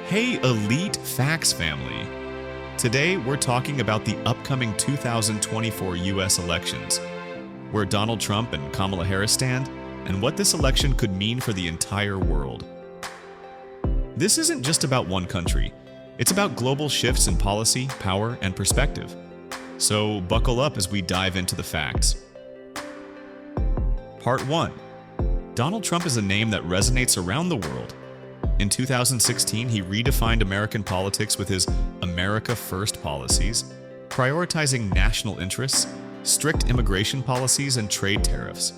Hey, Elite Facts family! Today we're talking about the upcoming 2024 US elections, where Donald Trump and Kamala Harris stand, and what this election could mean for the entire world. This isn't just about one country, it's about global shifts in policy, power, and perspective. So buckle up as we dive into the facts. Part 1. Donald Trump is a name that resonates around the world. In 2016, he redefined American politics with his America First policies, prioritizing national interests, strict immigration policies, and trade tariffs.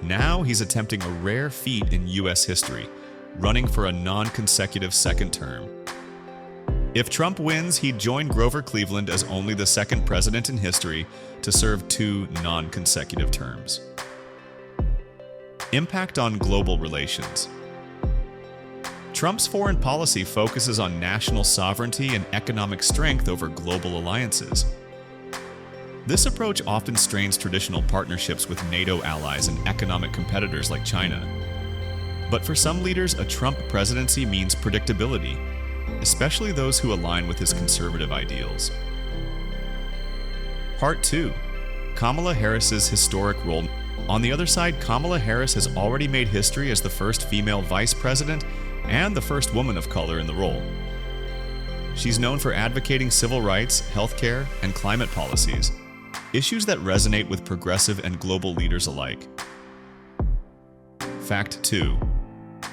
Now he's attempting a rare feat in U.S. history, running for a non-consecutive second term. If Trump wins, he'd join Grover Cleveland as only the second president in history to serve 2 non-consecutive terms. Impact on global relations. Trump's foreign policy focuses on national sovereignty and economic strength over global alliances. This approach often strains traditional partnerships with NATO allies and economic competitors like China. But for some leaders, a Trump presidency means predictability, especially those who align with his conservative ideals. Part 2. Kamala Harris's historic role. On the other side, Kamala Harris has already made history as the first female vice president and the first woman of color in the role. She's known for advocating civil rights, healthcare, and climate policies, issues that resonate with progressive and global leaders alike. Fact 2.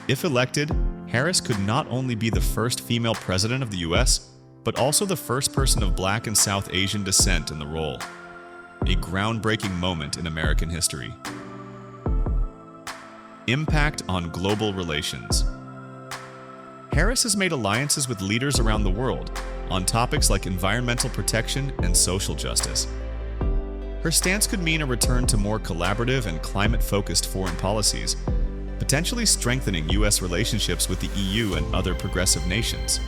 If elected, Harris could not only be the first female president of the US, but also the first person of Black and South Asian descent in the role. A groundbreaking moment in American history. Impact on global relations. Harris has made alliances with leaders around the world on topics like environmental protection and social justice. Her stance could mean a return to more collaborative and climate-focused foreign policies, potentially strengthening U.S. relationships with the EU and other progressive nations.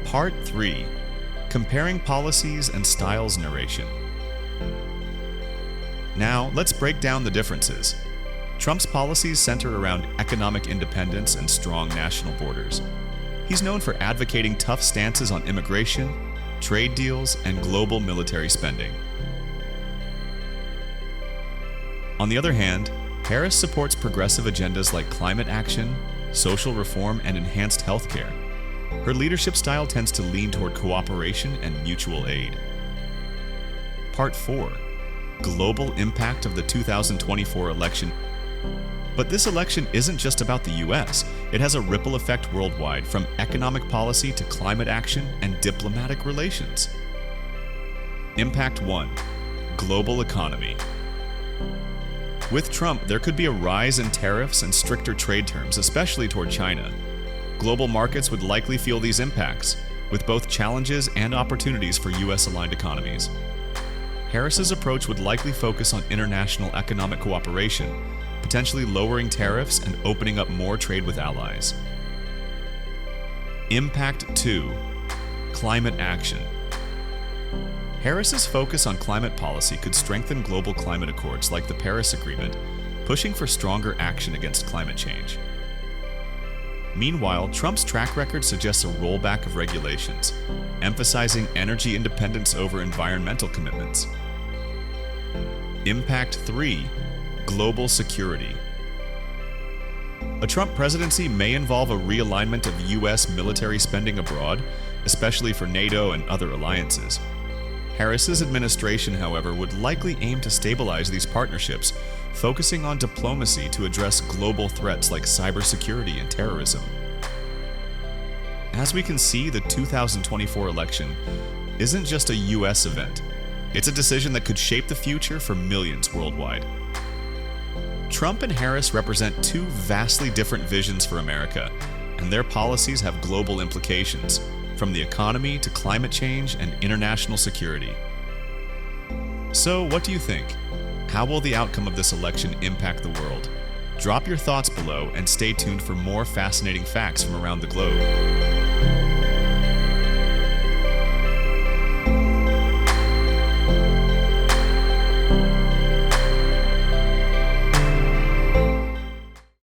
Part 3. Comparing policies and styles narration. Now, let's break down the differences. Trump's policies center around economic independence and strong national borders. He's known for advocating tough stances on immigration, trade deals, and global military spending. On the other hand, Harris supports progressive agendas like climate action, social reform, and enhanced healthcare. Her leadership style tends to lean toward cooperation and mutual aid. Part 4. Global impact of the 2024 election. But this election isn't just about the US. It has a ripple effect worldwide, from economic policy to climate action and diplomatic relations. Impact 1. Global economy. With Trump, there could be a rise in tariffs and stricter trade terms, especially toward China. Global markets would likely feel these impacts, with both challenges and opportunities for US-aligned economies. Harris's approach would likely focus on international economic cooperation, potentially lowering tariffs and opening up more trade with allies. Impact 2. Climate action. Harris's focus on climate policy could strengthen global climate accords like the Paris Agreement, pushing for stronger action against climate change. Meanwhile, Trump's track record suggests a rollback of regulations, emphasizing energy independence over environmental commitments. Impact 3. Global security. A Trump presidency may involve a realignment of U.S. military spending abroad, especially for NATO and other alliances. Harris's administration, however, would likely aim to stabilize these partnerships, focusing on diplomacy to address global threats like cybersecurity and terrorism. As we can see, the 2024 election isn't just a U.S. event. It's a decision that could shape the future for millions worldwide. Trump and Harris represent 2 vastly different visions for America, and their policies have global implications, from the economy to climate change and international security. So, what do you think? How will the outcome of this election impact the world? Drop your thoughts below and stay tuned for more fascinating facts from around the globe.